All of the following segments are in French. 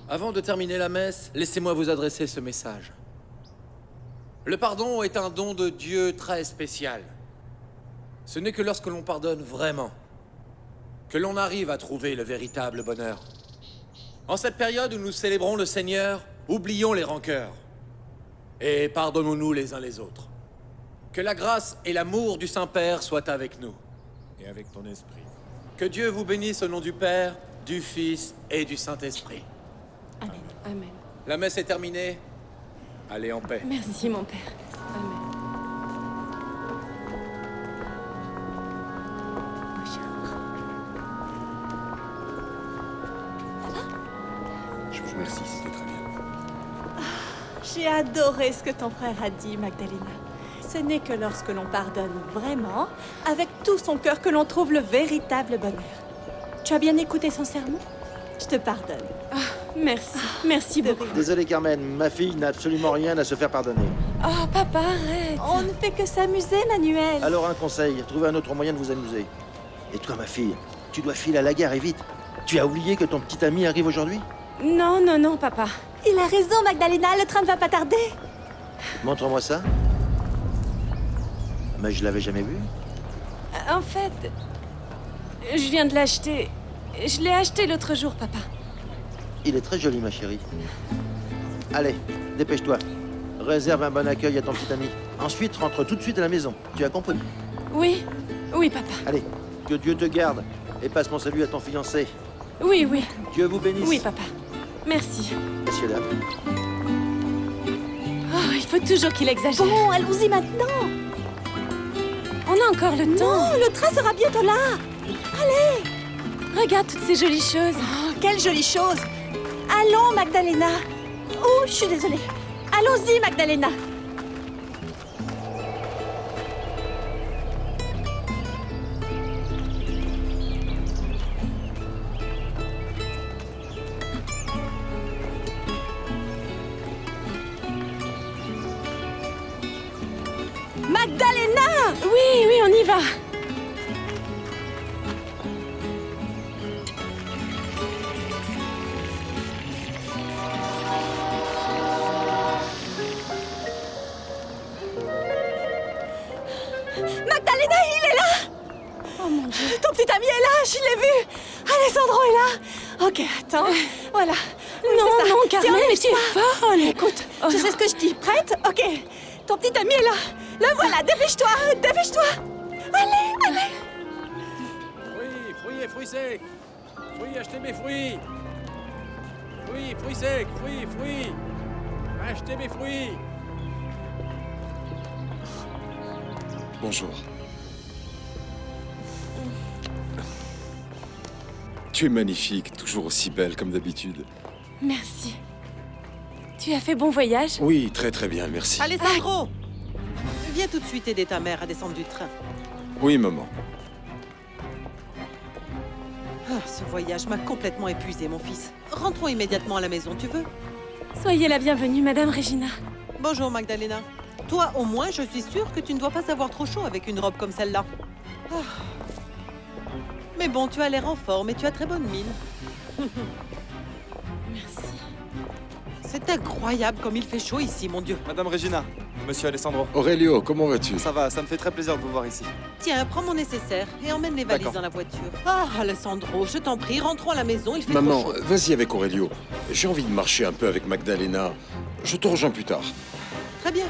Avant de terminer la messe, laissez-moi vous adresser ce message. Le pardon est un don de Dieu très spécial. Ce n'est que lorsque l'on pardonne vraiment que l'on arrive à trouver le véritable bonheur. En cette période où nous célébrons le Seigneur, oublions les rancœurs et pardonnons-nous les uns les autres. Que la grâce et l'amour du Saint-Père soient avec nous. Et avec ton esprit. Que Dieu vous bénisse au nom du Père, du Fils et du Saint-Esprit. Amen. Amen. La messe est terminée. Allez en paix. Merci, mon père. Amen. Je vous remercie, c'était très bien. J'ai adoré ce que ton frère a dit, Magdalena. Ce n'est que lorsque l'on pardonne vraiment, avec tout son cœur, que l'on trouve le véritable bonheur. Tu as bien écouté son sermon? Je te pardonne. Merci. Merci beaucoup. Désolé Carmen, ma fille n'a absolument rien à se faire pardonner. Oh, papa, arrête. On ne fait que s'amuser, Manuel. Alors un conseil, trouvez un autre moyen de vous amuser. Et toi ma fille, tu dois filer à la gare et vite. Tu as oublié que ton petit ami arrive aujourd'hui? Non, non, non, papa. Il a raison, Magdalena, le train ne va pas tarder. Montre-moi ça. Mais je l'avais jamais vu. En fait, je viens de l'acheter. Je l'ai acheté l'autre jour, papa. Il est très joli ma chérie. Allez, dépêche-toi. Réserve un bon accueil à ton petit ami. Ensuite, rentre tout de suite à la maison. Tu as compris? Oui, oui, papa. Allez, que Dieu te garde. Et passe mon salut à ton fiancé. Oui, oui. Dieu vous bénisse. Oui, papa. Merci. Messieurs, dames. Oh, il faut toujours qu'il exagère. Bon, allons-y maintenant. On a encore le temps. Non, le train sera bientôt là. Regarde toutes ces jolies choses. Oh, quelle jolie chose. Allons, Magdalena. Oh, je suis désolée. Allons-y, Magdalena. Magdalena! Oui, oui, on y va. Magdalena, il est là! Oh mon Dieu. Ton petit ami est là, je l'ai vu! Alessandro est là! Ok, attends, voilà. Oui, Non, c'est ça. non, Si Carmen, on mais est tu es folle. Écoute, Oh, tu sais ce que je dis. Prête? Ok. Ton petit ami est là. Le voilà, dépêche-toi, dépêche-toi. Allez, allez. Fruits et fruits secs. Fruits, achetez mes fruits. Fruits secs, fruits. Achetez mes fruits. Bonjour. Tu es magnifique, toujours aussi belle comme d'habitude. merci. Tu as fait bon voyage? Oui, très très bien, merci. Alessandro! Viens tout de suite aider ta mère à descendre du train. Oui, maman. Ah, ce voyage m'a complètement épuisé, mon fils. Rentrons immédiatement à la maison, tu veux? Soyez la bienvenue, Madame Regina. Bonjour, Magdalena. Toi, au moins, je suis sûre que tu ne dois pas avoir trop chaud avec une robe comme celle-là. Ah. Mais bon, tu as l'air en forme et tu as très bonne mine. Merci. C'est incroyable comme il fait chaud ici, mon Dieu. Madame Regina, Monsieur Alessandro. Aurelio, comment vas-tu? Ça va, ça me fait très plaisir de vous voir ici. Tiens, prends mon nécessaire et emmène les valises D'accord. dans la voiture. Ah, Alessandro, je t'en prie, rentrons à la maison, il fait Maman, trop chaud. vas-y avec Aurelio. J'ai envie de marcher un peu avec Magdalena. Je te rejoins plus tard. Très bien.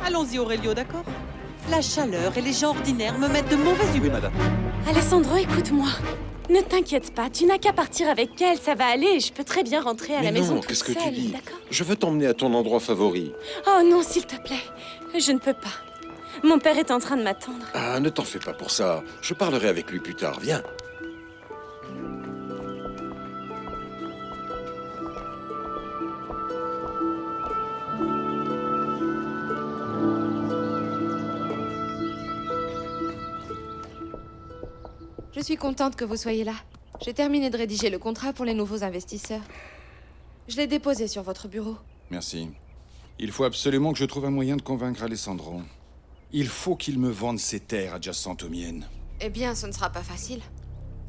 Allons-y, Aurelio, d'accord? La chaleur et les gens ordinaires me mettent de mauvaise Oui, humeur. madame. Alessandro, écoute-moi. Ne t'inquiète pas, tu n'as qu'à partir avec elle, ça va aller et je peux très bien rentrer à Mais la maison non, toute qu'est-ce que tu seule, dis? d'accord? Je veux t'emmener à ton endroit favori. Oh non, s'il te plaît, je ne peux pas. Mon père est en train de m'attendre. Ah, ne t'en fais pas pour ça. Je parlerai avec lui plus tard. Viens. Je suis contente que vous soyez là. J'ai terminé de rédiger le contrat pour les nouveaux investisseurs. Je l'ai déposé sur votre bureau. Merci. Il faut absolument que je trouve un moyen de convaincre Alessandro. Il faut qu'il me vende ses terres adjacentes aux miennes. Eh bien, ce ne sera pas facile.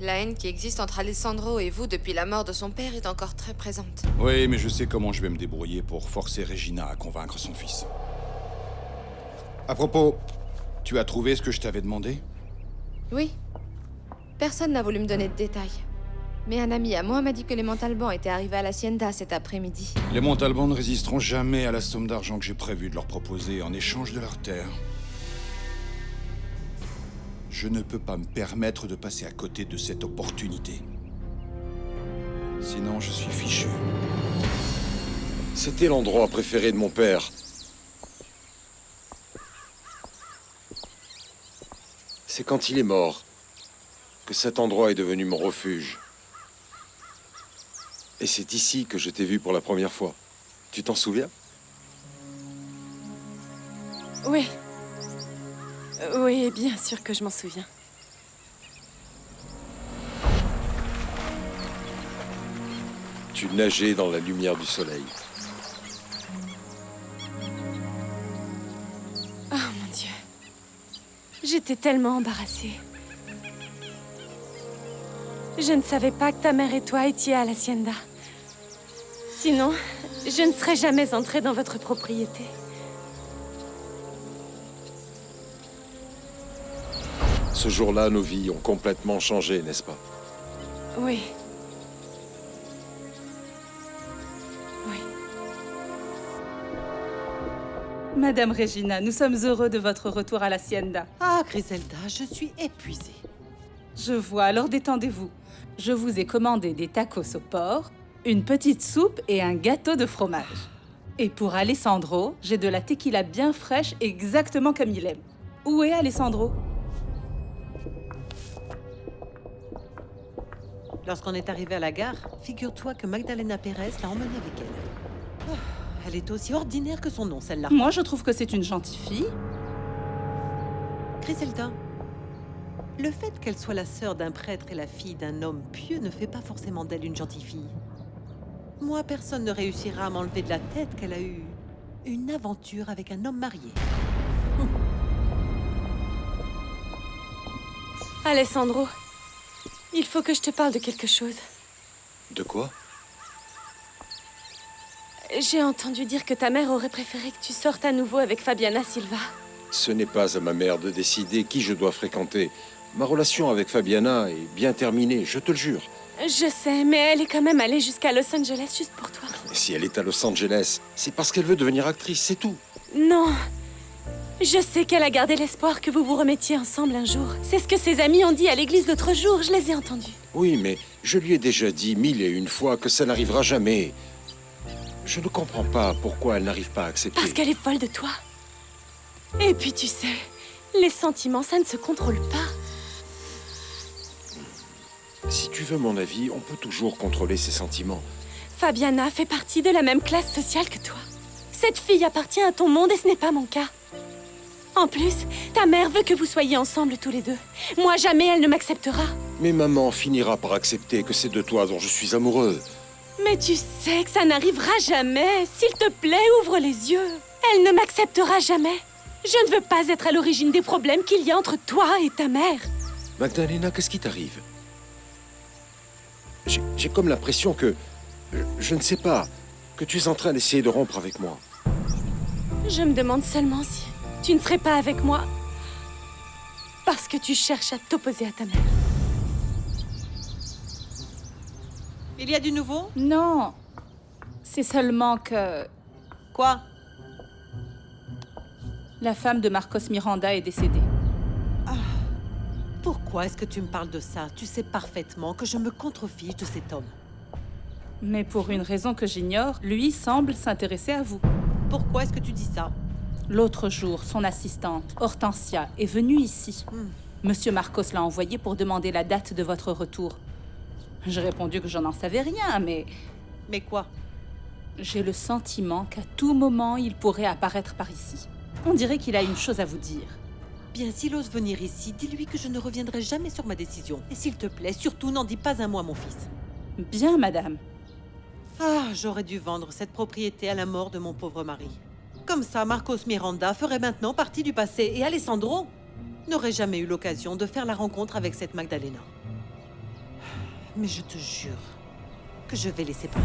La haine qui existe entre Alessandro et vous depuis la mort de son père est encore très présente. Oui, mais je sais comment je vais me débrouiller pour forcer Regina à convaincre son fils. À propos, tu as trouvé ce que je t'avais demandé? Oui. Personne n'a voulu me donner de détails. Mais un ami à moi m'a dit que les Montalban étaient arrivés à l'Hacienda cet après-midi. Les Montalban ne résisteront jamais à la somme d'argent que j'ai prévu de leur proposer en échange de leurs terres. Je ne peux pas me permettre de passer à côté de cette opportunité. Sinon, je suis fichu. C'était l'endroit préféré de mon père. C'est quand il est mort que cet endroit est devenu mon refuge. Et c'est ici que je t'ai vu pour la première fois. Tu t'en souviens? Oui. Oui, bien sûr que je m'en souviens. Tu nageais dans la lumière du soleil. Oh mon Dieu. J'étais tellement embarrassée. Je ne savais pas que ta mère et toi étiez à l'Hacienda. Sinon, je ne serais jamais entrée dans votre propriété. Ce jour-là, nos vies ont complètement changé, n'est-ce pas? Oui. Oui. Madame Regina, nous sommes heureux de votre retour à l'Hacienda. Ah, Griselda, je suis épuisée. Je vois, alors détendez-vous. Je vous ai commandé des tacos au porc, une petite soupe et un gâteau de fromage. Et pour Alessandro, j'ai de la tequila bien fraîche, exactement comme il aime. Où est Alessandro? Lorsqu'on est arrivé à la gare, figure-toi que Magdalena Pérez l'a emmenée avec elle. Oh, elle est aussi ordinaire que son nom, celle-là. Moi, je trouve que c'est une gentille fille. Griselda, le fait qu'elle soit la sœur d'un prêtre et la fille d'un homme pieux ne fait pas forcément d'elle une gentille fille. Moi, personne ne réussira à m'enlever de la tête qu'elle a eu une aventure avec un homme marié. Alessandro, il faut que je te parle de quelque chose. De quoi? J'ai entendu dire que ta mère aurait préféré que tu sortes à nouveau avec Fabiana Silva. Ce n'est pas à ma mère de décider qui je dois fréquenter. Ma relation avec Fabiana est bien terminée, je te le jure. Je sais, mais elle est quand même allée jusqu'à Los Angeles juste pour toi. Et si elle est à Los Angeles, c'est parce qu'elle veut devenir actrice, c'est tout. Non. Je sais qu'elle a gardé l'espoir que vous vous remettiez ensemble un jour. C'est ce que ses amis ont dit à l'église l'autre jour, je les ai entendus. Oui, mais je lui ai déjà dit 1001 fois que ça n'arrivera jamais. Je ne comprends pas pourquoi elle n'arrive pas à accepter. Parce qu'elle est folle de toi. Et puis tu sais, les sentiments, ça ne se contrôle pas. Si tu veux mon avis, on peut toujours contrôler ses sentiments. Fabiana fait partie de la même classe sociale que toi. Cette fille appartient à ton monde et ce n'est pas mon cas. En plus, ta mère veut que vous soyez ensemble tous les deux. Moi, jamais elle ne m'acceptera. Mais maman finira par accepter que c'est de toi dont je suis amoureux. Mais tu sais que ça n'arrivera jamais. S'il te plaît, ouvre les yeux. Elle ne m'acceptera jamais. Je ne veux pas être à l'origine des problèmes qu'il y a entre toi et ta mère. Magdalena, qu'est-ce qui t'arrive? J'ai comme l'impression que Je ne sais pas. Que tu es en train d'essayer de rompre avec moi. Je me demande seulement si tu ne serais pas avec moi parce que tu cherches à t'opposer à ta mère. Il y a du nouveau? Non. C'est seulement que Quoi? la femme de Marcos Miranda est décédée. Pourquoi est-ce que tu me parles de ça? Tu sais parfaitement que je me contrefiche de cet homme. Mais pour une raison que j'ignore, lui semble s'intéresser à vous. Pourquoi est-ce que tu dis ça? L'autre jour, son assistante, Hortensia, est venue ici. Monsieur Marcos l'a envoyée pour demander la date de votre retour. J'ai répondu que j'en en savais rien, mais Mais quoi? j'ai le sentiment qu'à tout moment, il pourrait apparaître par ici. On dirait qu'il a une chose à vous dire. Bien, s'il ose venir ici, dis-lui que je ne reviendrai jamais sur ma décision. Et s'il te plaît, surtout n'en dis pas un mot à mon fils. Bien, madame. Ah, j'aurais dû vendre cette propriété à la mort de mon pauvre mari. Comme ça, Marcos Miranda ferait maintenant partie du passé et Alessandro n'aurait jamais eu l'occasion de faire la rencontre avec cette Magdalena. Mais je te jure que je vais les séparer.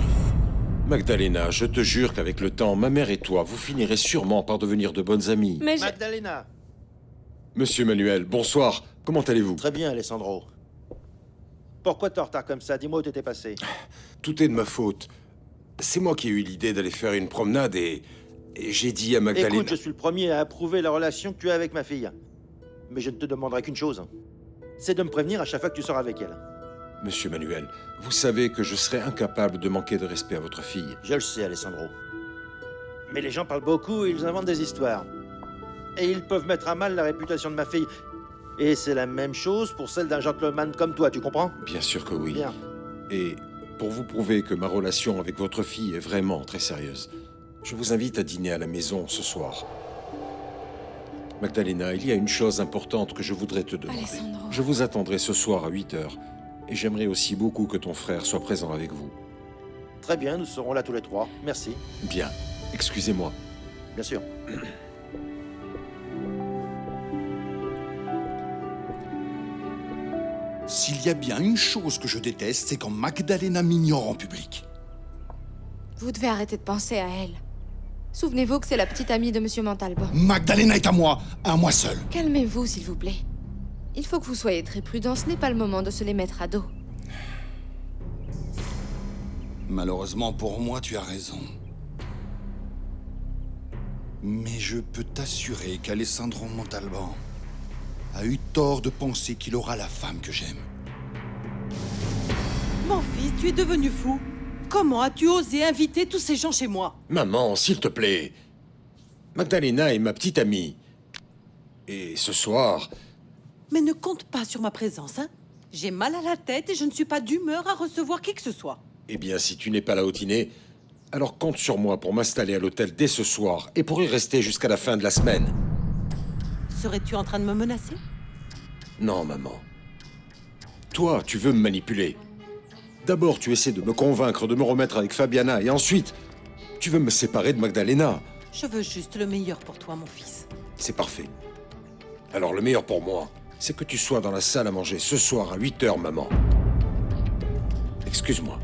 Magdalena, je te jure qu'avec le temps, ma mère et toi, vous finirez sûrement par devenir de bonnes amies. Mais Magdalena. Monsieur Manuel, bonsoir. Comment allez-vous? Très bien, Alessandro. Pourquoi t'es en retard comme ça? Dis-moi où t'étais passé. Tout est de ma faute. C'est moi qui ai eu l'idée d'aller faire une promenade et j'ai dit à Magdalena... Écoute, je suis le premier à approuver la relation que tu as avec ma fille. Mais je ne te demanderai qu'une chose. C'est de me prévenir à chaque fois que tu sors avec elle. Monsieur Manuel, vous savez que je serais incapable de manquer de respect à votre fille. Je le sais, Alessandro. Mais les gens parlent beaucoup et ils inventent des histoires. Et ils peuvent mettre à mal la réputation de ma fille. Et c'est la même chose pour celle d'un gentleman comme toi, tu comprends? Bien sûr que oui. Bien. Et pour vous prouver que ma relation avec votre fille est vraiment très sérieuse, je vous invite à dîner à la maison ce soir. Magdalena, il y a une chose importante que je voudrais te demander. Alessandro. Je vous attendrai ce soir à 8 h. Et j'aimerais aussi beaucoup que ton frère soit présent avec vous. Très bien, nous serons là tous les trois. Merci. Bien. Excusez-moi. Bien sûr. S'il y a bien une chose que je déteste, c'est quand Magdalena m'ignore en public. Vous devez arrêter de penser à elle. Souvenez-vous que c'est la petite amie de Monsieur Montalban. Magdalena est à moi seul. Calmez-vous, s'il vous plaît. Il faut que vous soyez très prudent, ce n'est pas le moment de se les mettre à dos. Malheureusement pour moi, tu as raison. Mais je peux t'assurer qu'Alessandro Montalban a eu tort de penser qu'il aura la femme que j'aime. Mon fils, tu es devenu fou. Comment as-tu osé inviter tous ces gens chez moi? Maman, s'il te plaît. Magdalena est ma petite amie. Et ce soir... Mais ne compte pas sur ma présence, hein? J'ai mal à la tête et je ne suis pas d'humeur à recevoir qui que ce soit. Eh bien, si tu n'es pas là au dîner, alors compte sur moi pour m'installer à l'hôtel dès ce soir et pour y rester jusqu'à la fin de la semaine. Serais-tu en train de me menacer? Non, maman. Toi, tu veux me manipuler. D'abord, tu essaies de me convaincre de me remettre avec Fabiana et ensuite, tu veux me séparer de Magdalena. Je veux juste le meilleur pour toi, mon fils. C'est parfait. Alors, le meilleur pour moi, c'est que tu sois dans la salle à manger ce soir à 8 h, maman. Excuse-moi.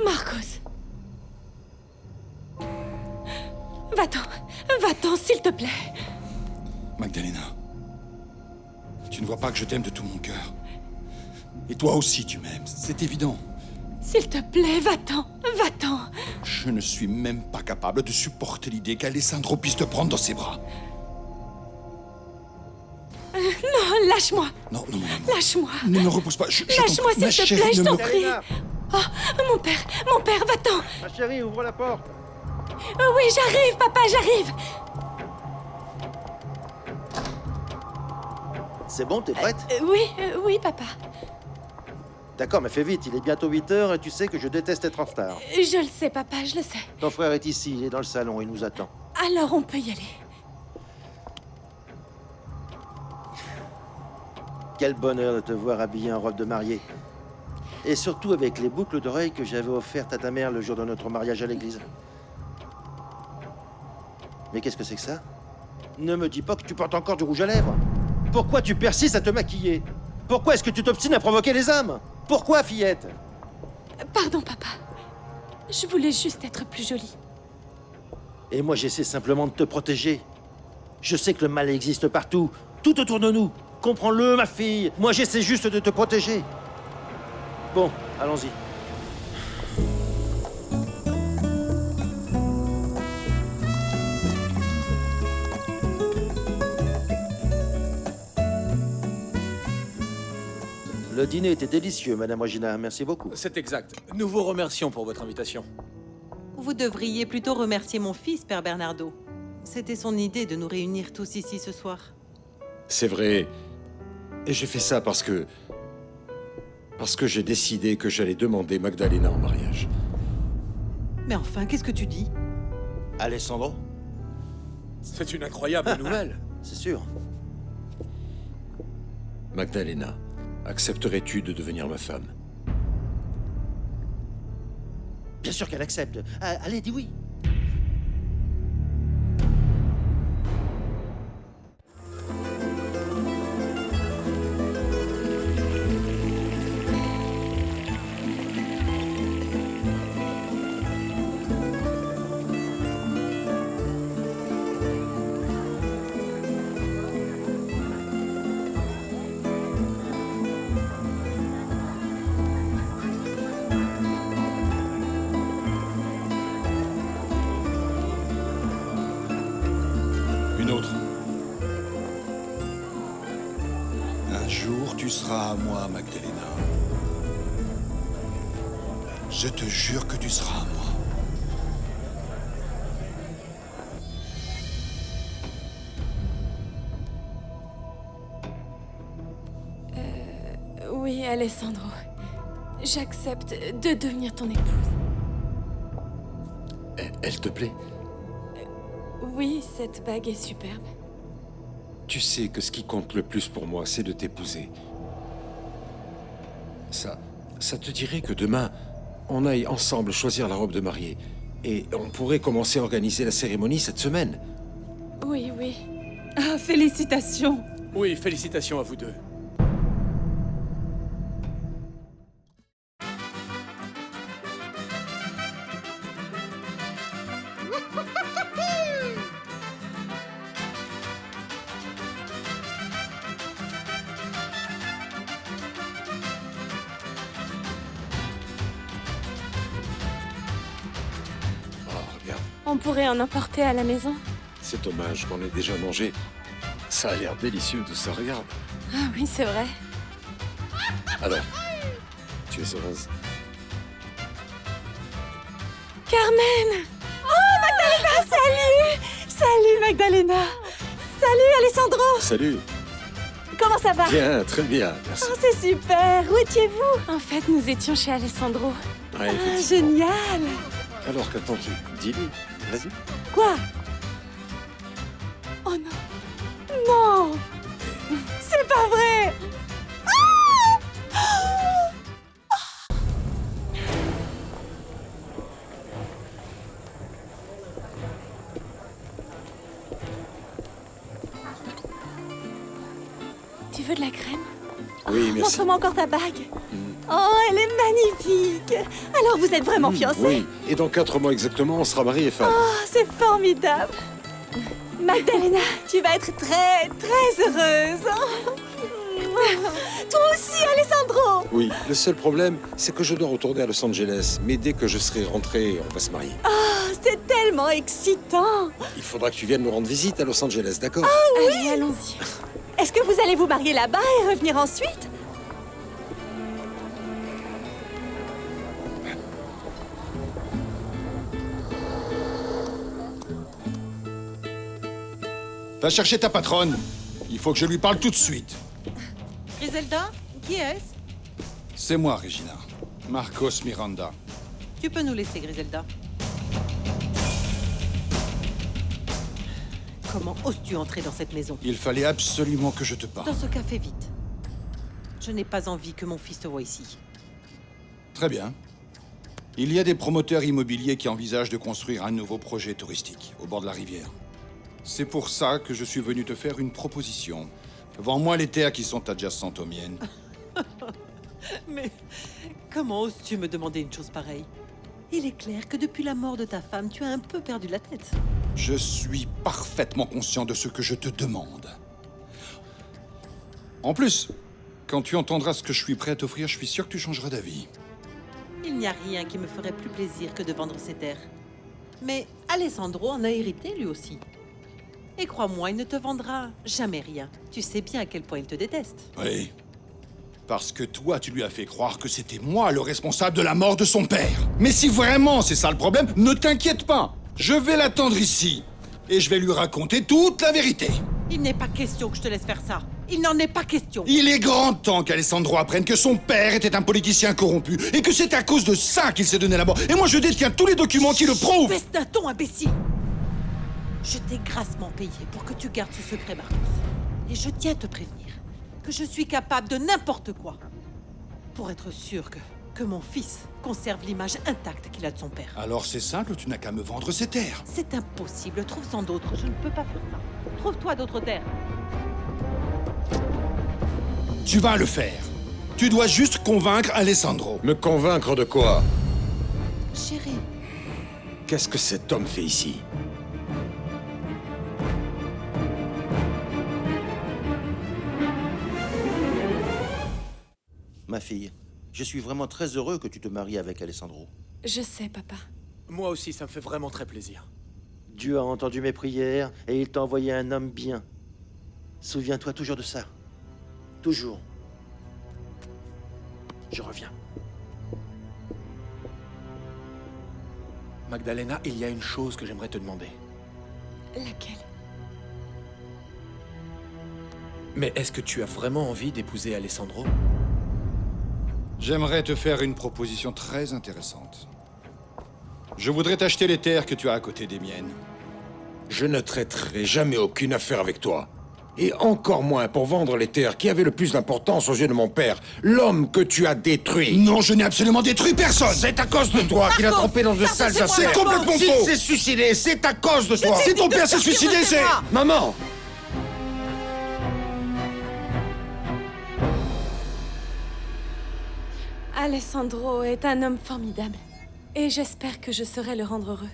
Marcos. Va-t'en. Va-t'en, s'il te plaît. Magdalena, tu ne vois pas que je t'aime de tout mon cœur. Et toi aussi, tu m'aimes, c'est évident. S'il te plaît, va-t'en. Va-t'en. Je ne suis même pas capable de supporter l'idée qu'Alessandro puisse te prendre dans ses bras. Non, lâche-moi. Non, non, mon amour. Lâche-moi. Ne me repousse pas. Lâche-moi, s'il te plaît, je t'en prie. Oh, mon père, va-t'en. Ma chérie, ouvre la porte. Oui, j'arrive, papa, j'arrive. C'est bon, t'es prête? Oui, papa. D'accord, mais fais vite, il est bientôt 8 h et tu sais que je déteste être en retard. Je le sais, papa, je le sais. Ton frère est ici, il est dans le salon, il nous attend. Alors on peut y aller. Quel bonheur de te voir habillé en robe de mariée. Et surtout avec les boucles d'oreilles que j'avais offertes à ta mère le jour de notre mariage à l'église. Mais qu'est-ce que c'est que ça? Ne me dis pas que tu portes encore du rouge à lèvres. Pourquoi tu persistes à te maquiller? Pourquoi est-ce que tu t'obstines à provoquer les hommes? Pourquoi, fillette? Pardon, papa. Je voulais juste être plus jolie. Et moi, j'essaie simplement de te protéger. Je sais que le mal existe partout, tout autour de nous. Comprends-le, ma fille. Moi, j'essaie juste de te protéger. Bon, allons-y. Le dîner était délicieux, Madame Regina. Merci beaucoup. C'est exact. Nous vous remercions pour votre invitation. Vous devriez plutôt remercier mon fils, Père Bernardo. C'était son idée de nous réunir tous ici ce soir. C'est vrai. Et j'ai fait ça parce que j'ai décidé que j'allais demander Magdalena en mariage. Mais enfin, qu'est-ce que tu dis? Alessandro? C'est une incroyable nouvelle. C'est sûr. Magdalena, accepterais-tu de devenir ma femme? Bien sûr qu'elle accepte. Allez, dis oui. Une autre. Un jour, tu seras à moi, Magdalena. Je te jure que tu seras à moi. Oui, Alessandro. J'accepte de devenir ton épouse. Elle te plaît? Oui, cette bague est superbe. Tu sais que ce qui compte le plus pour moi, c'est de t'épouser. Ça te dirait que demain, on aille ensemble choisir la robe de mariée. Et on pourrait commencer à organiser la cérémonie cette semaine. Oui, oui. Ah, félicitations. Oui, félicitations à vous deux. Oh, regarde, On pourrait en emporter à la maison. c'est dommage qu'on ait déjà mangé. Ça a l'air délicieux tout ça, regarde. Ah oui, c'est vrai. Alors, tu es heureuse? Carmen! Oh, Magdalena, salut! Salut, Magdalena! Salut, Alessandro! Salut. Comment ça va? Bien, très bien, merci. Oh, c'est super! Où étiez-vous? En fait, nous étions chez Alessandro. Ouais, Ah, effectivement. génial! Alors, qu'attends-tu? Dis-lui, vas-y. Quoi? Oh non! Non! C'est pas vrai! Tu veux de la crème? Oui, merci. Montre-moi encore ta bague. Oh, elle est magnifique! Alors, vous êtes vraiment fiancés? Oui, et dans 4 mois exactement, on sera mariés et femmes. Oh, c'est formidable! Magdalena, tu vas être très, très heureuse! Toi aussi, Alessandro! Oui, le seul problème, c'est que je dois retourner à Los Angeles. Mais dès que je serai rentré, on va se marier. Oh, c'est tellement excitant! Il faudra que tu viennes nous rendre visite à Los Angeles, d'accord? Allez, allons-y. Est-ce que vous allez vous marier là-bas et revenir ensuite? Va chercher ta patronne. Il faut que je lui parle tout de suite. Griselda, qui est-ce? C'est moi, Regina. Marcos Miranda. Tu peux nous laisser, Griselda. Comment oses-tu entrer dans cette maison? Il fallait absolument que je te parle. Dans ce café, vite. Je n'ai pas envie que mon fils te voie ici. Très bien. Il y a des promoteurs immobiliers qui envisagent de construire un nouveau projet touristique au bord de la rivière. C'est pour ça que je suis venu te faire une proposition. Vends-moi les terres qui sont adjacentes aux miennes. Mais comment oses-tu me demander une chose pareille? Il est clair que depuis la mort de ta femme, tu as un peu perdu la tête. Je suis parfaitement conscient de ce que je te demande. En plus, quand tu entendras ce que je suis prêt à t'offrir, je suis sûr que tu changeras d'avis. Il n'y a rien qui me ferait plus plaisir que de vendre ces terres. Mais Alessandro en a hérité lui aussi. Et crois-moi, il ne te vendra jamais rien. Tu sais bien à quel point il te déteste. Oui. Parce que toi, tu lui as fait croire que c'était moi le responsable de la mort de son père. Mais si vraiment c'est ça le problème, ne t'inquiète pas. Je vais l'attendre ici. Et je vais lui raconter toute la vérité. Il n'est pas question que je te laisse faire ça. Il n'en est pas question. Il est grand temps qu'Alessandro apprenne que son père était un politicien corrompu et que c'est à cause de ça qu'il s'est donné la mort. Et moi, je détiens tous les documents qui le prouvent. Baisse d'un ton, imbécile. Je t'ai grassement payé pour que tu gardes ce secret, Marcos. Et je tiens à te prévenir que je suis capable de n'importe quoi pour être sûr que mon fils conserve l'image intacte qu'il a de son père. Alors c'est simple, tu n'as qu'à me vendre ces terres. C'est impossible. Trouve-en d'autres. Je ne peux pas faire ça. Trouve-toi d'autres terres. Tu vas le faire. Tu dois juste convaincre Alessandro. Me convaincre de quoi? Chérie, Qu'est-ce que cet homme fait ici? Ma fille, je suis vraiment très heureux que tu te maries avec Alessandro. Je sais, papa. Moi aussi, ça me fait vraiment très plaisir. Dieu a entendu mes prières et il t'a envoyé un homme bien. Souviens-toi toujours de ça. Toujours. Je reviens. Magdalena, il y a une chose que j'aimerais te demander. Laquelle? Mais est-ce que tu as vraiment envie d'épouser Alessandro? J'aimerais te faire une proposition très intéressante. Je voudrais t'acheter les terres que tu as à côté des miennes. Je ne traiterai jamais aucune affaire avec toi. Et encore moins pour vendre les terres qui avaient le plus d'importance aux yeux de mon père, l'homme que tu as détruit. Non, je n'ai absolument détruit personne. C'est à cause de toi qu'il a trompé dans de sales affaires. C'est complètement S'il faux. s'est suicidé, c'est à cause de toi. Si ton père s'est suicidé, c'est... Maman! Alessandro est un homme formidable. Et j'espère que je saurai le rendre heureux.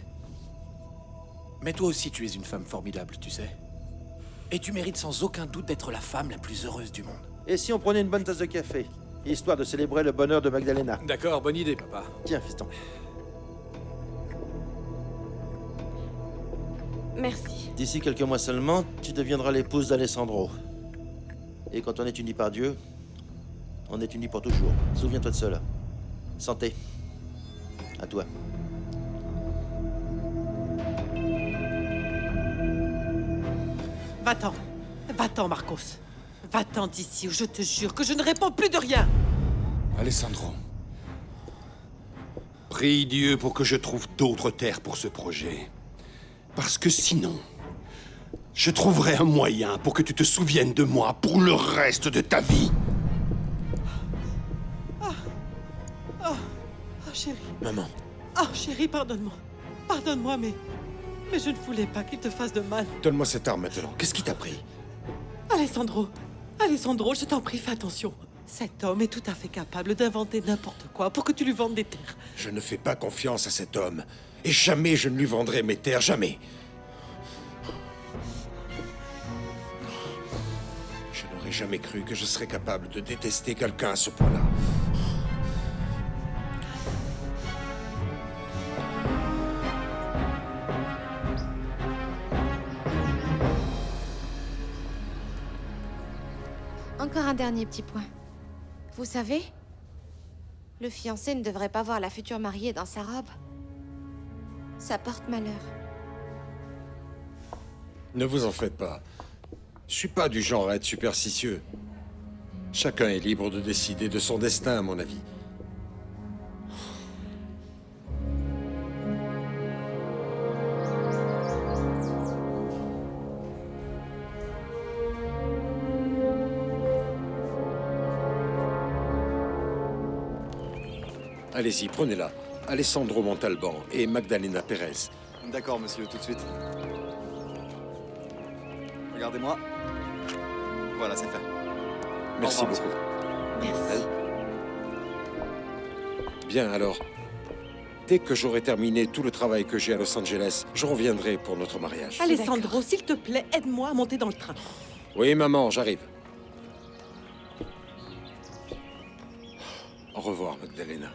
Mais toi aussi, tu es une femme formidable, tu sais. Et tu mérites sans aucun doute d'être la femme la plus heureuse du monde. Et si on prenait une bonne tasse de café, histoire de célébrer le bonheur de Magdalena? D'accord, bonne idée, papa. Tiens, fiston. Merci. D'ici quelques mois seulement, tu deviendras l'épouse d'Alessandro. Et quand on est uni par Dieu, on est unis pour toujours. Souviens-toi de cela. Santé. À toi. va-t'en. Va-t'en, Marcos. Va-t'en d'ici ou je te jure que je ne réponds plus de rien. Alessandro. Prie Dieu pour que je trouve d'autres terres pour ce projet. Parce que sinon, je trouverai un moyen pour que tu te souviennes de moi pour le reste de ta vie. Oh, chérie. Maman. Oh, chérie, pardonne-moi. Pardonne-moi, mais je ne voulais pas qu'il te fasse de mal. Donne-moi cette arme maintenant. Qu'est-ce qui t'a pris? Alessandro, je t'en prie, fais attention. Cet homme est tout à fait capable d'inventer n'importe quoi pour que tu lui vendes des terres. Je ne fais pas confiance à cet homme. Et jamais je ne lui vendrai mes terres, jamais. Je n'aurais jamais cru que je serais capable de détester quelqu'un à ce point-là. Encore un dernier petit point. Vous savez, le fiancé ne devrait pas voir la future mariée dans sa robe. Ça porte malheur. Ne vous en faites pas. Je suis pas du genre à être superstitieux. Chacun est libre de décider de son destin, à mon avis. Allez-y, prenez-la. Alessandro Montalban et Magdalena Pérez. D'accord, monsieur, tout de suite. Regardez-moi. Voilà, c'est fait. Merci Au revoir, beaucoup. Merci. Bien alors. Dès que j'aurai terminé tout le travail que j'ai à Los Angeles, je reviendrai pour notre mariage. Alessandro, s'il te plaît, aide-moi à monter dans le train. Oui, maman, j'arrive. Au revoir, Magdalena.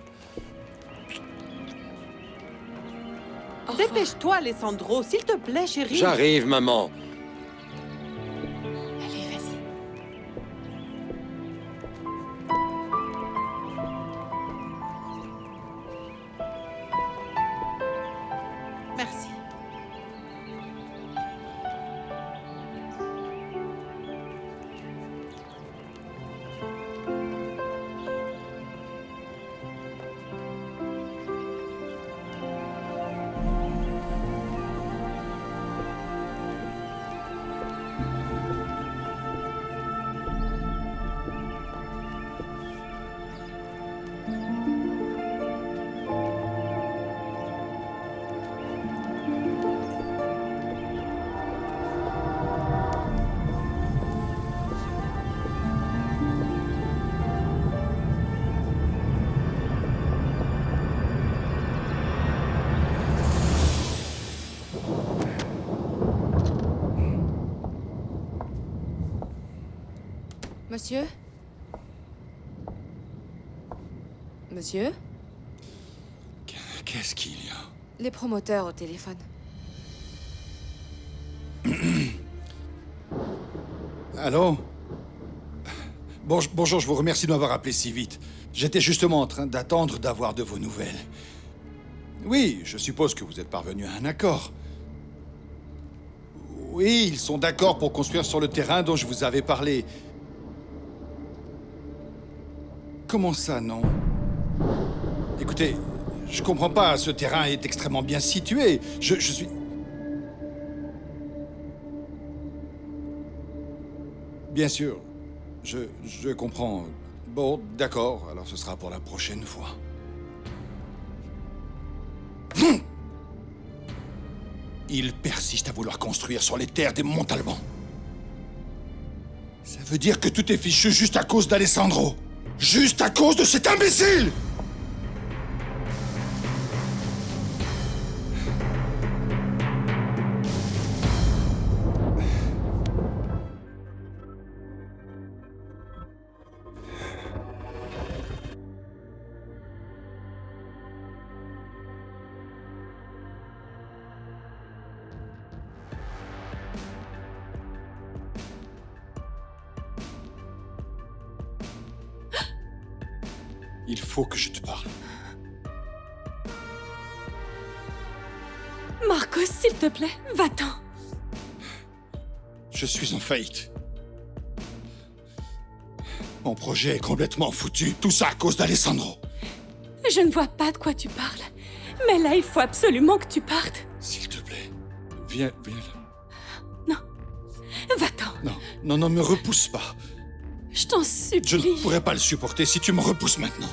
Au revoir. Dépêche-toi, Alessandro, s'il te plaît, chérie. J'arrive, maman. Allez, vas-y. Merci. Monsieur? Monsieur? Qu'est-ce qu'il y a? Les promoteurs au téléphone. Allô? Bonjour, je vous remercie de m'avoir appelé si vite. J'étais justement en train d'attendre d'avoir de vos nouvelles. Oui, je suppose que vous êtes parvenu à un accord. Oui, ils sont d'accord pour construire sur le terrain dont je vous avais parlé. Comment ça, non? Écoutez, je comprends pas, ce terrain est extrêmement bien situé. Je suis... Bien sûr, je comprends. Bon, d'accord, alors ce sera pour la prochaine fois. Il persiste à vouloir construire sur les terres des Montalban. Ça veut dire que tout est fichu juste à cause d'Alessandro. Juste à cause de cet imbécile! Il faut que je te parle. Marcos, s'il te plaît, va-t'en. Je suis en faillite. Mon projet est complètement foutu. Tout ça à cause d'Alessandro. Je ne vois pas de quoi tu parles. Mais là, il faut absolument que tu partes. S'il te plaît, viens là. Va-t'en. Non, ne me repousse pas. Je t'en supplie. Je ne pourrais pas le supporter si tu me repousses maintenant.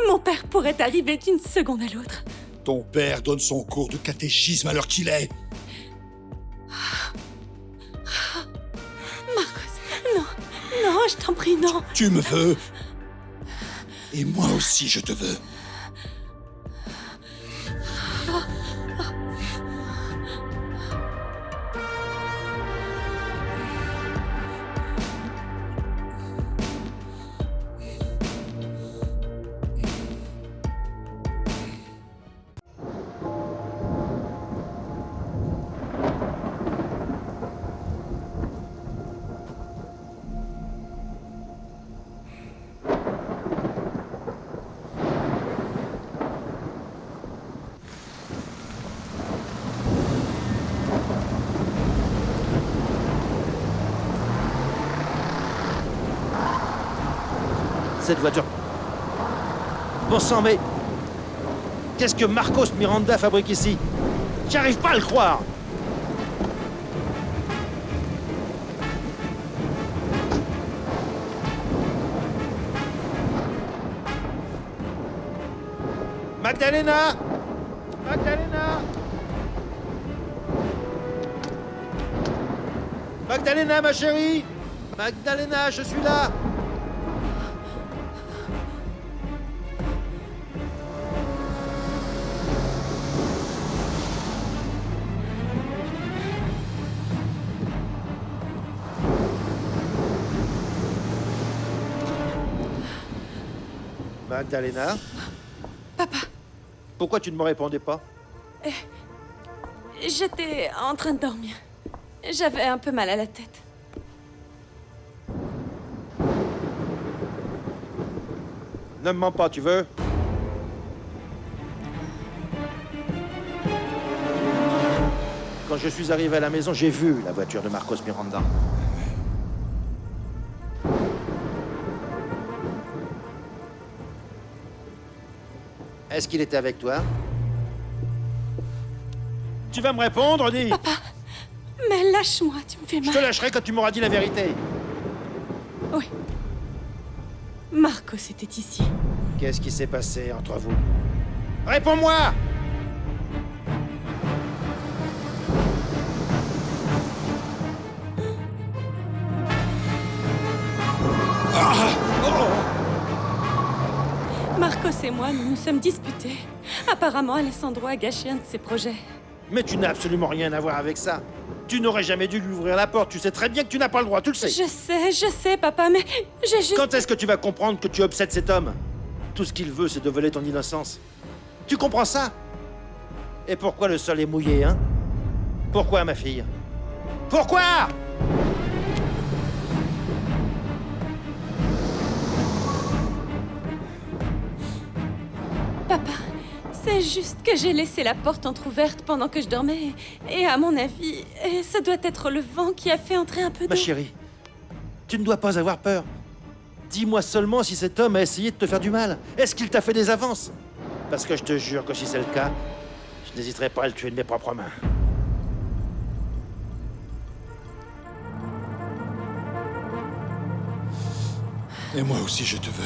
Mon père pourrait arriver d'une seconde à l'autre. Ton père donne son cours de catéchisme à l'heure qu'il est. Marcos, non, je t'en prie, non. Tu me veux. Et moi aussi, je te veux. Cette voiture... Bon sang, mais... Qu'est-ce que Marcos Miranda fabrique ici? J'arrive pas à le croire! Magdalena! Magdalena! Magdalena, ma chérie! Magdalena, je suis là! Magdalena? Papa, Pourquoi tu ne me répondais pas? j'étais en train de dormir. J'avais un peu mal à la tête. Ne me mens pas, tu veux? Quand je suis arrivé à la maison, j'ai vu la voiture de Marcos Miranda. Est-ce qu'il était avec toi? Tu vas me répondre, dis! Mais lâche-moi, tu me fais Je te mal. lâcherai quand tu m'auras dit la vérité. Oui. Marcos était ici. Qu'est-ce qui s'est passé entre vous? Réponds-moi! Marcos et moi, nous nous sommes disputés. Apparemment, Alessandro a gâché un de ses projets. Mais tu n'as absolument rien à voir avec ça. Tu n'aurais jamais dû lui ouvrir la porte. Tu sais très bien que tu n'as pas le droit, tu le sais. Je sais, papa, mais j'ai juste... Quand est-ce que tu vas comprendre que tu obsèdes cet homme? Tout ce qu'il veut, c'est de voler ton innocence. Tu comprends ça? Et pourquoi le sol est mouillé, hein? Pourquoi, ma fille? Pourquoi? Papa, c'est juste que j'ai laissé la porte entr'ouverte pendant que je dormais. Et à mon avis, ça doit être le vent qui a fait entrer un peu d'eau. Ma chérie, tu ne dois pas avoir peur. Dis-moi seulement si cet homme a essayé de te faire du mal. Est-ce qu'il t'a fait des avances? Parce que je te jure que si c'est le cas, je n'hésiterai pas à le tuer de mes propres mains. Et moi aussi, je te veux.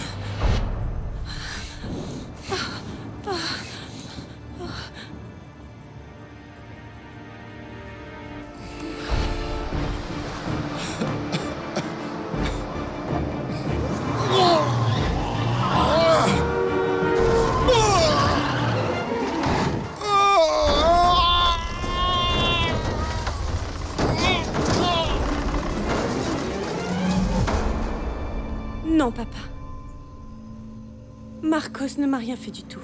Non, papa. Marcos ne m'a rien fait du tout.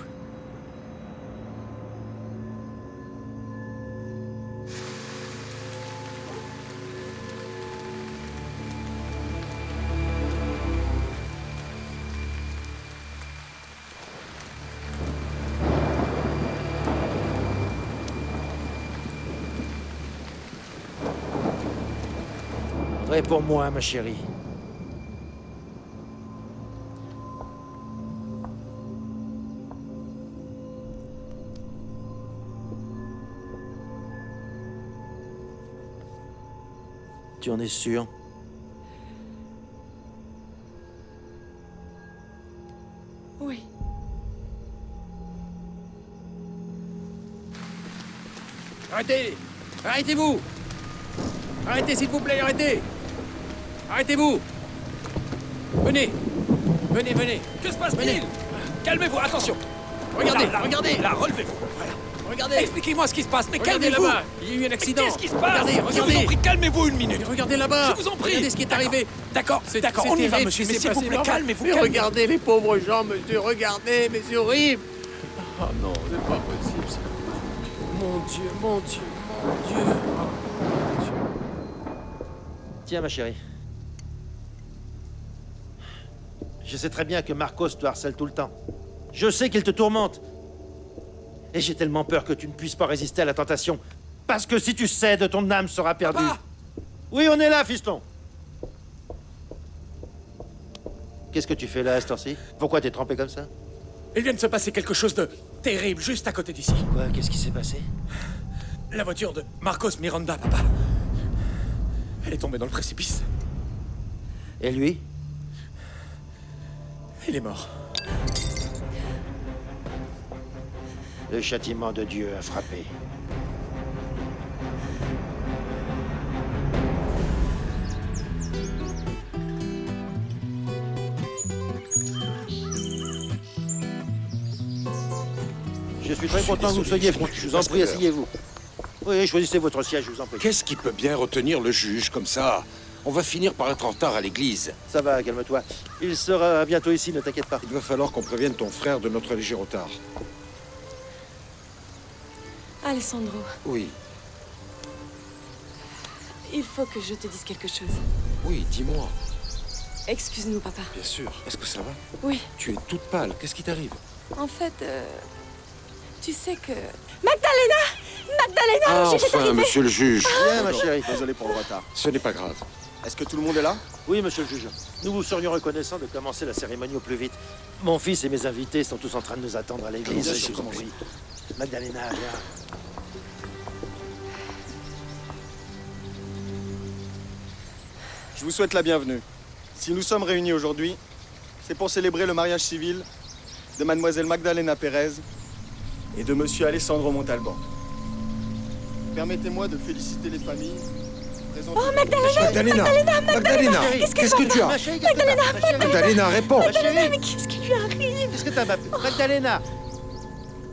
Réponds-moi, ma chérie. Tu en es sûr? Oui. Arrêtez! Arrêtez-vous! Arrêtez, s'il vous plaît, arrêtez! Arrêtez-vous! Venez! Venez, venez! Que se passe-t-il? Calmez-vous, attention. Regardez, Là, regardez! Là, relevez-vous. Voilà. Regardez! Expliquez-moi ce qui se passe, mais Regardez calmez-vous. là-bas! Il y a eu un accident! Qu'est-ce qui se passe? Regardez, Je vous en regardez! prie, calmez-vous une minute. Mais regardez là-bas! Je vous en prie. Regardez ce qui est D'accord. arrivé! D'accord, C'est d'accord, c'est on y va, terrible, monsieur, ce qui mais s'est s'il vous passé plaît, là-bas. calmez-vous, Mais calmez-vous. regardez les pauvres gens, monsieur, regardez, mais c'est horrible! Oh non, c'est pas possible, ça. Mon Dieu, mon Dieu, mon Dieu! Oh, mon Dieu. Tiens, ma chérie. Je sais très bien que Marcos te harcèle tout le temps. Je sais qu'il te tourmente. Et j'ai tellement peur que tu ne puisses pas résister à la tentation. Parce que si tu cèdes, ton âme sera perdue. Papa! Oui, on est là, fiston. Qu'est-ce que tu fais là, à cette heure-ci? Pourquoi t'es trempé comme ça? Il vient de se passer quelque chose de terrible juste à côté d'ici. Quoi? Qu'est-ce qui s'est passé? La voiture de Marcos Miranda, papa. Elle est tombée dans le précipice. Et lui? Il est mort. Le châtiment de Dieu a frappé. Je suis très content que vous soyez venu. Je vous en prie, asseyez-vous. Oui, choisissez votre siège, je vous en prie. Qu'est-ce qui peut bien retenir le juge comme ça? On va finir par être en retard à l'église. Ça va, calme-toi. Il sera bientôt ici, ne t'inquiète pas. Il va falloir qu'on prévienne ton frère de notre léger retard. Alessandro, Oui, il faut que je te dise quelque chose. oui, dis-moi. Excuse-nous, papa. Bien sûr. Est-ce que ça va? Oui, Tu es toute pâle. Qu'est-ce qui t'arrive? en fait, tu sais que... Magdalena, Ah, le juge est enfin, arrivé. monsieur le juge. Bien, ma chérie. Désolé pour le retard. Ce n'est pas grave. Est-ce que tout le monde est là? Oui, monsieur le juge. Nous vous serions reconnaissants de commencer la cérémonie au plus vite. Mon fils et mes invités sont tous en train de nous attendre à l'église. Allons-y, Je je vous en vous en prie. prie. Magdalena, viens. Je vous souhaite la bienvenue. Si nous sommes réunis aujourd'hui, c'est pour célébrer le mariage civil de mademoiselle Magdalena Pérez et de monsieur Alessandro Montalban. Permettez-moi de féliciter les familles. Oh, Magdalena! Magdalena, qu'est-ce que tu as? Ma chérie, Magdalena, Magdalena, réponds. ma chérie, Mais qu'est-ce qui lui arrive? qu'est-ce que t'as, Magdalena?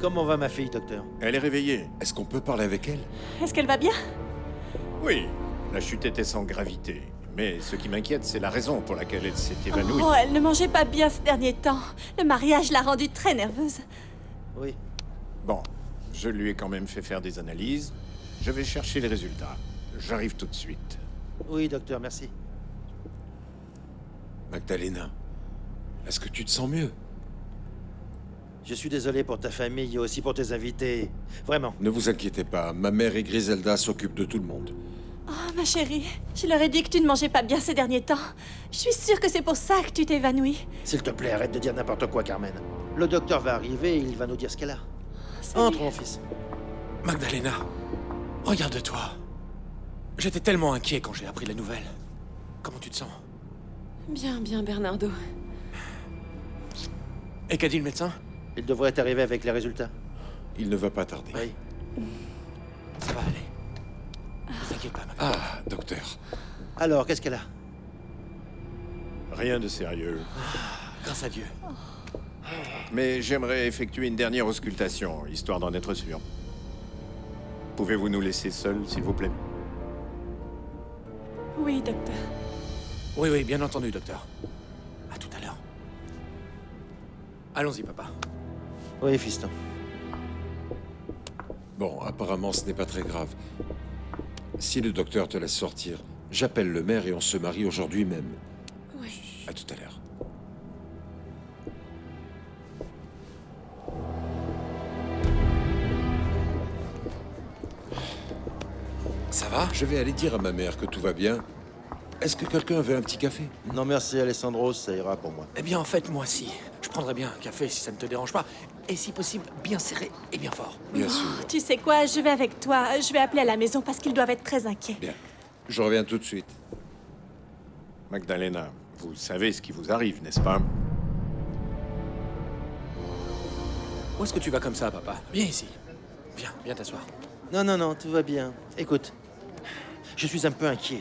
Comment va ma fille, docteur? Elle est réveillée. Est-ce qu'on peut parler avec elle? Est-ce qu'elle va bien? Oui, la chute était sans gravité. Mais ce qui m'inquiète, c'est la raison pour laquelle elle s'est évanouie. Oh, elle ne mangeait pas bien ces derniers temps. Le mariage l'a rendue très nerveuse. Oui. Bon, je lui ai quand même fait faire des analyses. Je vais chercher les résultats. J'arrive tout de suite. Oui, docteur, merci. Magdalena, est-ce que tu te sens mieux? Je suis désolé pour ta famille et aussi pour tes invités. Vraiment. Ne vous inquiétez pas, ma mère et Griselda s'occupent de tout le monde. Oh, ma chérie, je leur ai dit que tu ne mangeais pas bien ces derniers temps. Je suis sûre que c'est pour ça que tu t'es évanouie. S'il te plaît, arrête de dire n'importe quoi, Carmen. Le docteur va arriver et il va nous dire ce qu'elle a. Salut. Entre, mon fils. Magdalena, regarde-toi. J'étais tellement inquiet quand j'ai appris la nouvelle. Comment tu te sens? Bien, bien, Bernardo. Et qu'a dit le médecin? Il devrait arriver avec les résultats. Il ne va pas tarder. Oui. Ça va aller. Ne t'inquiète pas, Magdalena. Ah, docteur. Alors, qu'est-ce qu'elle a? Rien de sérieux. Grâce à Dieu. Mais j'aimerais effectuer une dernière auscultation, histoire d'en être sûr. Pouvez-vous nous laisser seuls, s'il vous plaît? Oui, docteur. Oui, oui, bien entendu, docteur. À tout à l'heure. Allons-y, papa. Oui, fiston. Bon, apparemment, ce n'est pas très grave. Si le docteur te laisse sortir, j'appelle le maire et on se marie aujourd'hui même. Oui. À tout à l'heure. Ça va? Je vais aller dire à ma mère que tout va bien. Est-ce que quelqu'un veut un petit café? Non, merci, Alessandro, ça ira pour moi. Eh bien, en fait, moi aussi. Je prendrais bien un café si ça ne te dérange pas. Et si possible, bien serré et bien fort. Bien sûr. Tu sais quoi, je vais avec toi. Je vais appeler à la maison parce qu'ils doivent être très inquiets. Bien. Je reviens tout de suite. Magdalena, vous savez ce qui vous arrive, n'est-ce pas? Où est-ce que tu vas comme ça, papa? Viens ici. Viens, viens t'asseoir. Non, non, non, tout va bien. Écoute, je suis un peu inquiet.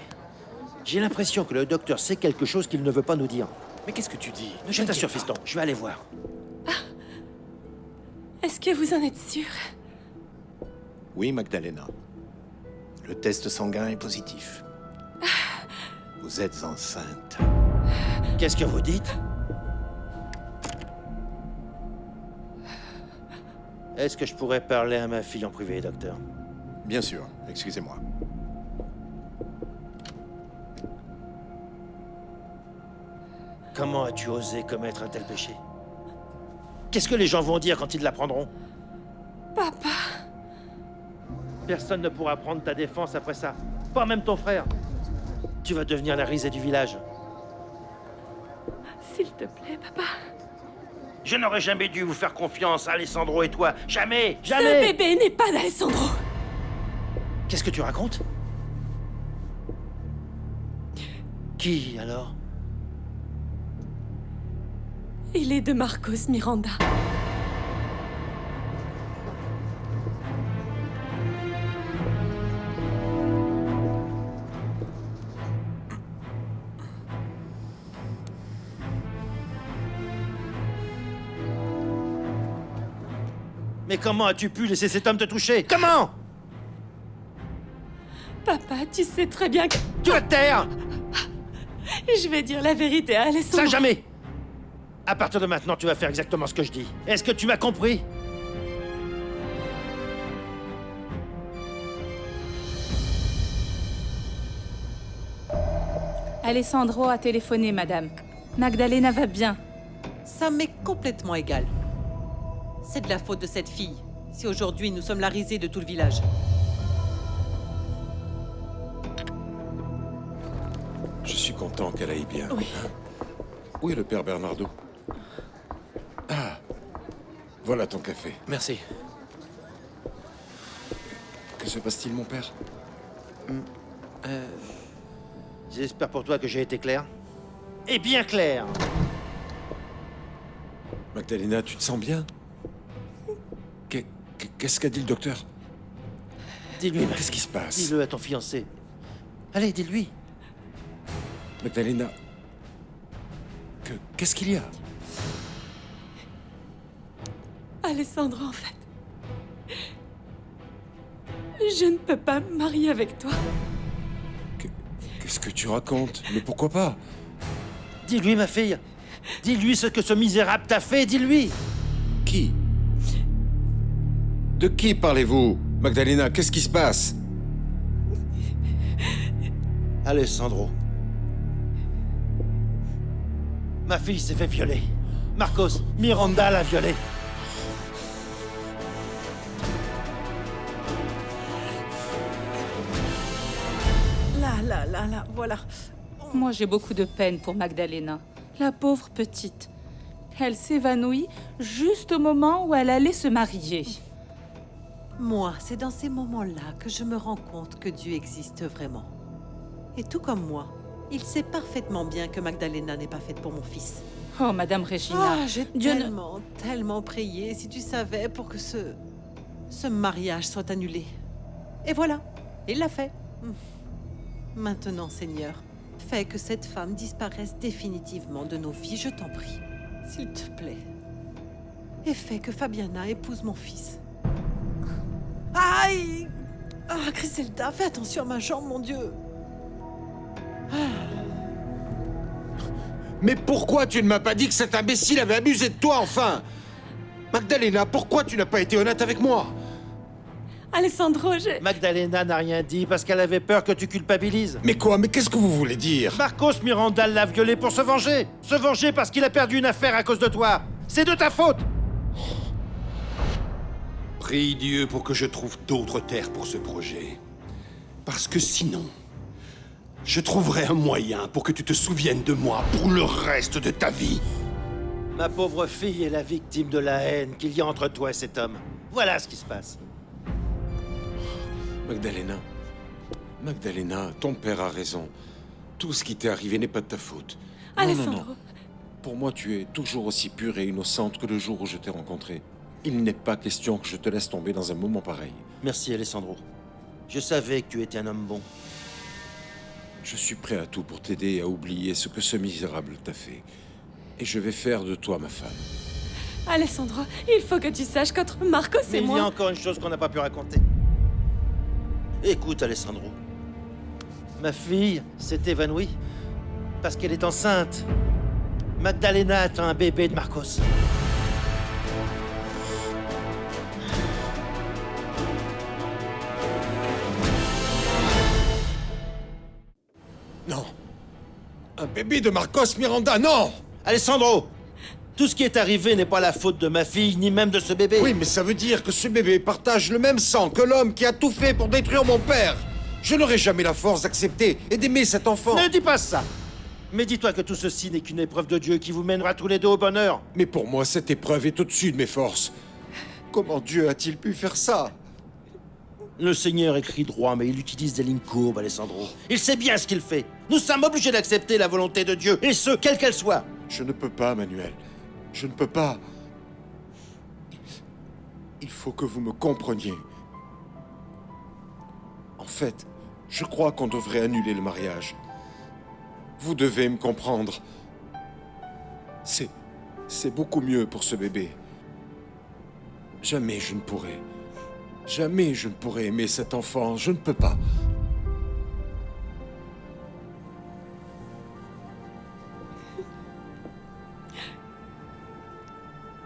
J'ai l'impression que le docteur sait quelque chose qu'il ne veut pas nous dire. Mais qu'est-ce que tu dis? Ne Je t'inquiète t'assure, pas. fiston, je vais aller voir. Est-ce que vous en êtes sûr? Oui, Magdalena. Le test sanguin est positif. Vous êtes enceinte. Qu'est-ce que vous dites? Est-ce que je pourrais parler à ma fille en privé, docteur? Bien sûr, excusez-moi. Comment as-tu osé commettre un tel péché? Qu'est-ce que les gens vont dire quand ils l'apprendront? Papa, Personne ne pourra prendre ta défense après ça. Pas même ton frère. Tu vas devenir la risée du village. s'il te plaît, papa. Je n'aurais jamais dû vous faire confiance, Alessandro et toi. Jamais, Ce jamais. bébé n'est pas d'Alessandro. Qu'est-ce que tu racontes? Qui, alors? Il est de Marcos Miranda. Mais comment as-tu pu laisser cet homme te toucher? Comment? Papa, tu sais très bien que... Tu vas te taire! Je vais dire la vérité à Alessandro. Ça jamais! À partir de maintenant, tu vas faire exactement ce que je dis. Est-ce que tu m'as compris? Alessandro a téléphoné, madame. Magdalena va bien. Ça m'est complètement égal. C'est de la faute de cette fille, si aujourd'hui nous sommes la risée de tout le village. Je suis content qu'elle aille bien. Oui. Où est le père Bernardo? Ah, voilà ton café. Merci. Que se passe-t-il, mon père? J'espère pour toi que j'ai été clair. Et bien clair! Magdalena, tu te sens bien? Qu'est-ce qu'a dit le docteur? Dis-lui, Qu'est-ce qui se passe? dis-le à ton fiancé. Allez, dis-lui. Magdalena, qu'est-ce qu'il y a? Alessandro, en fait... Je ne peux pas me marier avec toi. Qu'est-ce que tu racontes? Mais pourquoi pas? Dis-lui, ma fille. Dis-lui ce que ce misérable t'a fait, dis-lui. Qui? De qui parlez-vous? Magdalena, qu'est-ce qui se passe? Alessandro. Ma fille s'est fait violer. Marcos, Miranda l'a violée. Là, voilà. Moi, j'ai beaucoup de peine pour Magdalena. La pauvre petite. Elle s'évanouit juste au moment où elle allait se marier. Moi, c'est dans ces moments-là que je me rends compte que Dieu existe vraiment. Et tout comme moi, il sait parfaitement bien que Magdalena n'est pas faite pour mon fils. Oh, Madame Regina. Ah, j'ai Dieu ne- tellement prié, si tu savais, pour que ce mariage soit annulé. Et voilà, il l'a fait. Maintenant, Seigneur, fais que cette femme disparaisse définitivement de nos vies, je t'en prie. S'il te plaît. Et fais que Fabiana épouse mon fils. Aïe! Ah, Griselda, fais attention à ma jambe, mon Dieu! Mais pourquoi tu ne m'as pas dit que cet imbécile avait abusé de toi, enfin? Magdalena, pourquoi tu n'as pas été honnête avec moi? Alessandro, Magdalena n'a rien dit parce qu'elle avait peur que tu culpabilises. Mais quoi? Mais qu'est-ce que vous voulez dire? Marcos Miranda l'a violée pour se venger. Se venger parce qu'il a perdu une affaire à cause de toi. C'est de ta faute. Prie Dieu pour que je trouve d'autres terres pour ce projet. Parce que sinon, je trouverai un moyen pour que tu te souviennes de moi pour le reste de ta vie. Ma pauvre fille est la victime de la haine qu'il y a entre toi et cet homme. Voilà ce qui se passe. Magdalena, ton père a raison. Tout ce qui t'est arrivé n'est pas de ta faute. Alessandro. Non. Pour moi, tu es toujours aussi pure et innocente que le jour où je t'ai rencontré. Il n'est pas question que je te laisse tomber dans un moment pareil. Merci, Alessandro. Je savais que tu étais un homme bon. Je suis prêt à tout pour t'aider à oublier ce que ce misérable t'a fait. Et je vais faire de toi ma femme. Alessandro, il faut que tu saches qu'entre Marcos Mais et il y moi... a encore une chose qu'on n'a pas pu raconter. Écoute, Alessandro. Ma fille s'est évanouie parce qu'elle est enceinte. Magdalena attend un bébé de Marcos. Non. Un bébé de Marcos Miranda, non! Alessandro! Tout ce qui est arrivé n'est pas la faute de ma fille, ni même de ce bébé. Oui, mais ça veut dire que ce bébé partage le même sang que l'homme qui a tout fait pour détruire mon père. Je n'aurai jamais la force d'accepter et d'aimer cet enfant. Ne dis pas ça! Mais dis-toi que tout ceci n'est qu'une épreuve de Dieu qui vous mènera tous les deux au bonheur. Mais pour moi, cette épreuve est au-dessus de mes forces. Comment Dieu a-t-il pu faire ça? Le Seigneur écrit droit, mais il utilise des lignes courbes, Alessandro. Il sait bien ce qu'il fait. Nous sommes obligés d'accepter la volonté de Dieu, et ce, quelle qu'elle soit. Je ne peux pas, Manuel. Je ne peux pas. Il faut que vous me compreniez. En fait, je crois qu'on devrait annuler le mariage. Vous devez me comprendre. C'est beaucoup mieux pour ce bébé. Jamais je ne pourrai. Jamais je ne pourrai aimer cet enfant. Je ne peux pas.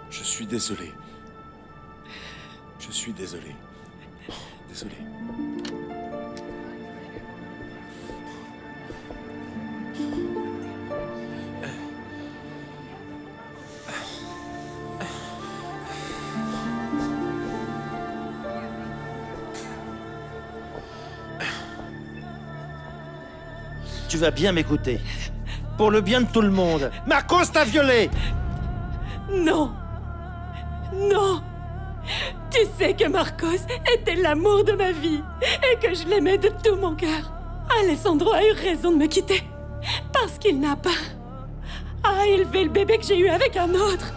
Je suis désolé. Je suis désolé. Désolé. Tu vas bien m'écouter. Pour le bien de tout le monde. Marcos t'a violé! Non. Non. Tu sais que Marcos était l'amour de ma vie et que je l'aimais de tout mon cœur. Alessandro a eu raison de me quitter parce qu'il n'a pas à élever le bébé que j'ai eu avec un autre.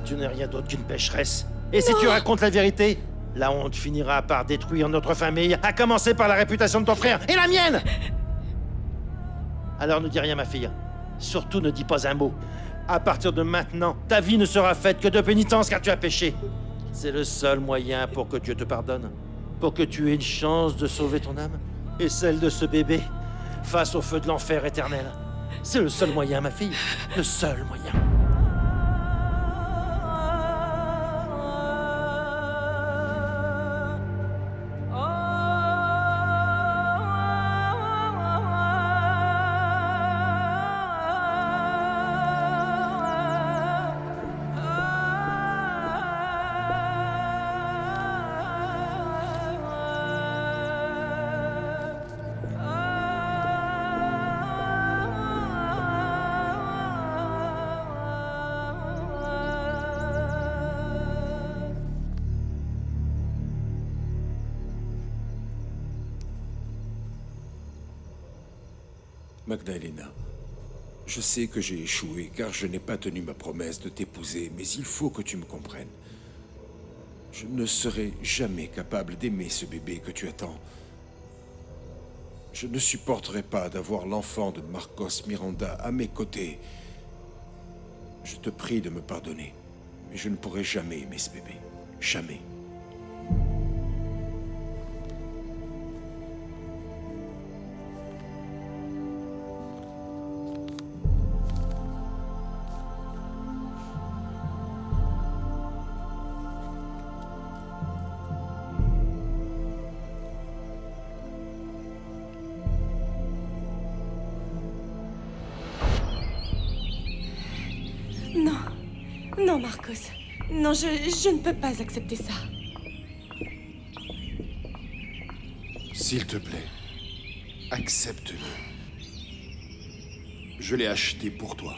Tu n'es rien d'autre qu'une pécheresse. Et si Non. tu racontes la vérité, la honte finira par détruire notre famille, à commencer par la réputation de ton frère et la mienne! Alors ne dis rien, ma fille. Surtout ne dis pas un mot. À partir de maintenant, ta vie ne sera faite que de pénitence car tu as péché. C'est le seul moyen pour que Dieu te pardonne. Pour que tu aies une chance de sauver ton âme et celle de ce bébé face au feu de l'enfer éternel. C'est le seul moyen, ma fille. Le seul moyen. Magdalena, je sais que j'ai échoué car je n'ai pas tenu ma promesse de t'épouser, mais il faut que tu me comprennes. Je ne serai jamais capable d'aimer ce bébé que tu attends. Je ne supporterai pas d'avoir l'enfant de Marcos Miranda à mes côtés. Je te prie de me pardonner, mais je ne pourrai jamais aimer ce bébé. Jamais. Non. Non, Marcos. Non, je ne peux pas accepter ça. S'il te plaît, accepte-le. Je l'ai acheté pour toi.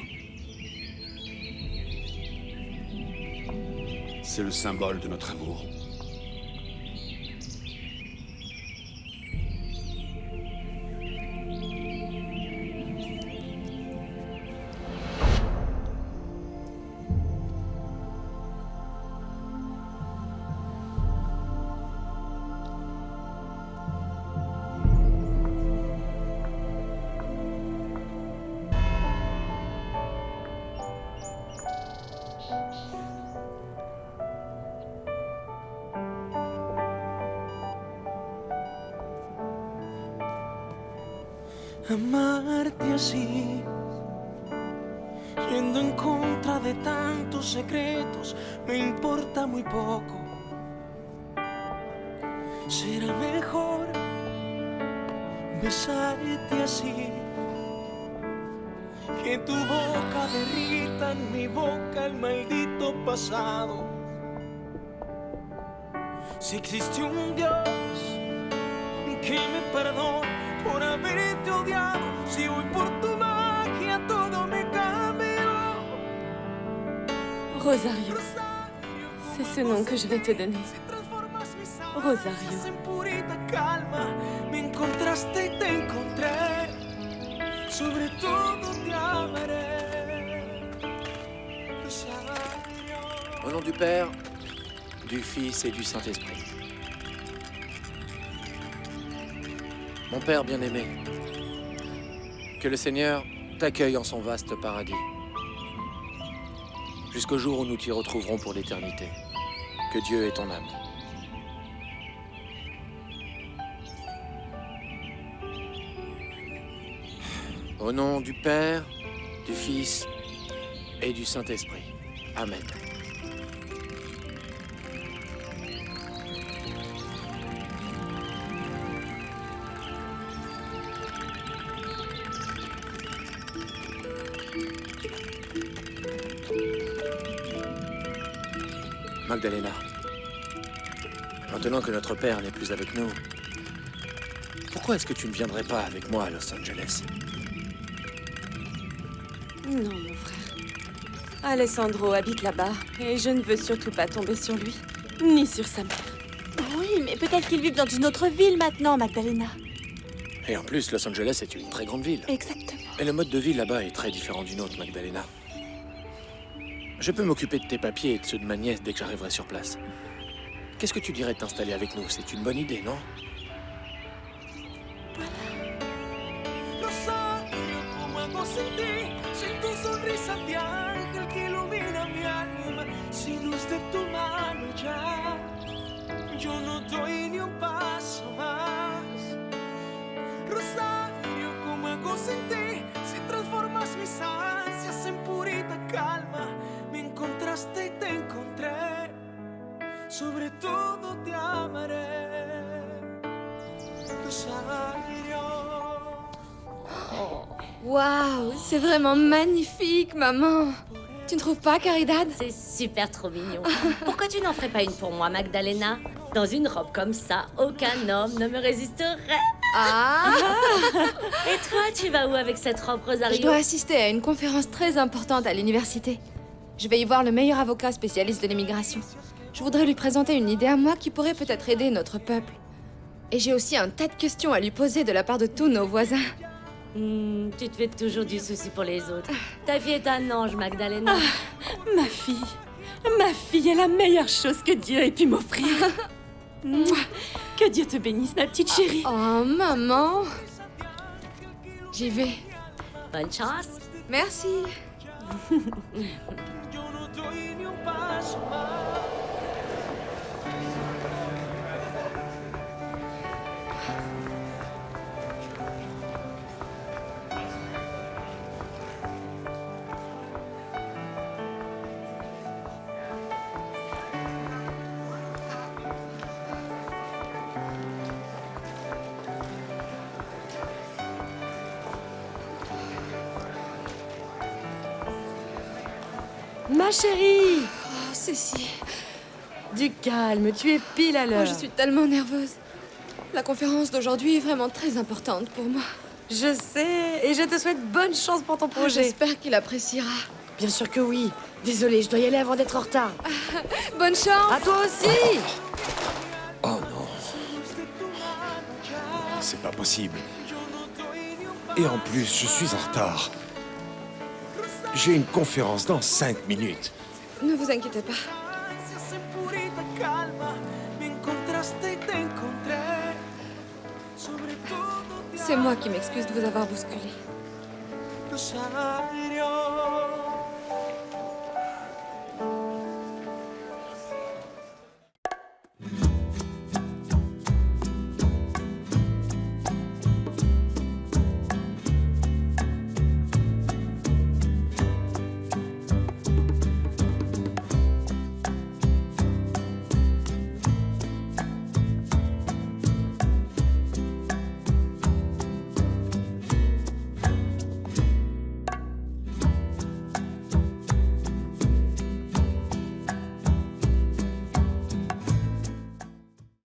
C'est le symbole de notre amour. Amarte así, yendo en contra de tantos secretos, me importa muy poco. Será mejor besarte así, que tu boca derrita en mi boca el maldito pasado. Si existe un Dios que me perdone por haberte odiado, si hoy por tu magia todo me cambió. Rosario. C'est ce nom que je vais te donner. Rosario. En purita calma, me encontraste y te encontré. Sobre todo te amaré. Rosario. Au nom du Père, du Fils et du Saint-Esprit. Mon Père bien-aimé, que le Seigneur t'accueille en son vaste paradis, jusqu'au jour où nous t'y retrouverons pour l'éternité. que Dieu ait ton âme. Au nom du Père, du Fils et du Saint-Esprit. Amen. Magdalena, maintenant que notre père n'est plus avec nous, pourquoi est-ce que tu ne viendrais pas avec moi à Los Angeles? Non, mon frère. Alessandro habite là-bas, et je ne veux surtout pas tomber sur lui, ni sur sa mère. Oui, mais peut-être qu'ils vivent dans une autre ville maintenant, Magdalena. Et en plus, Los Angeles est une très grande ville. Exactement. Et le mode de vie là-bas est très différent du nôtre, Magdalena. Je peux m'occuper de tes papiers et de ceux de ma nièce dès que j'arriverai sur place. Qu'est-ce que tu dirais de t'installer avec nous? C'est une bonne idée, non? Rosario, como hago sin ti, sin tu sonrisa de ángel que ilumina mi alma, sin luz de tu mano ya, yo no doy ni un paso más. Rosario, como hago sin ti, si transformas mis ansias en purita calma, me encontraste y te encontré, sobre todo te amaré. Rosario. Waouh, c'est vraiment magnifique, maman. Tu ne trouves pas, Caridad? C'est super trop mignon. Pourquoi tu n'en ferais pas une pour moi, Magdalena? Dans une robe comme ça, aucun homme ne me résisterait. Ah. Et toi, tu vas où avec cette robe, Rosario? Je dois assister à une conférence très importante à l'université. Je vais y voir le meilleur avocat spécialiste de l'immigration. Je voudrais lui présenter une idée à moi qui pourrait peut-être aider notre peuple. Et j'ai aussi un tas de questions à lui poser de la part de tous nos voisins. Tu te fais toujours du souci pour les autres. Ta fille est un ange, Magdalena. Ma fille est la meilleure chose que Dieu ait pu m'offrir. Mouah. Que Dieu te bénisse, ma petite chérie. Oh, maman. J'y vais. Bonne chance. Merci. Yo no doy ni un paso más. Ma chérie. Oh, Cécile. Du calme, tu es pile à l'heure. Oh, je suis tellement nerveuse. La conférence d'aujourd'hui est vraiment très importante pour moi. Je sais, et je te souhaite bonne chance pour ton projet. J'espère qu'il appréciera. Bien sûr que oui. Désolée, je dois y aller avant d'être en retard. Bonne chance. À toi aussi. Oh non. C'est pas possible. Et en plus, je suis en retard. J'ai une conférence dans 5 minutes. Ne vous inquiétez pas. C'est moi qui m'excuse de vous avoir bousculé. Rosario.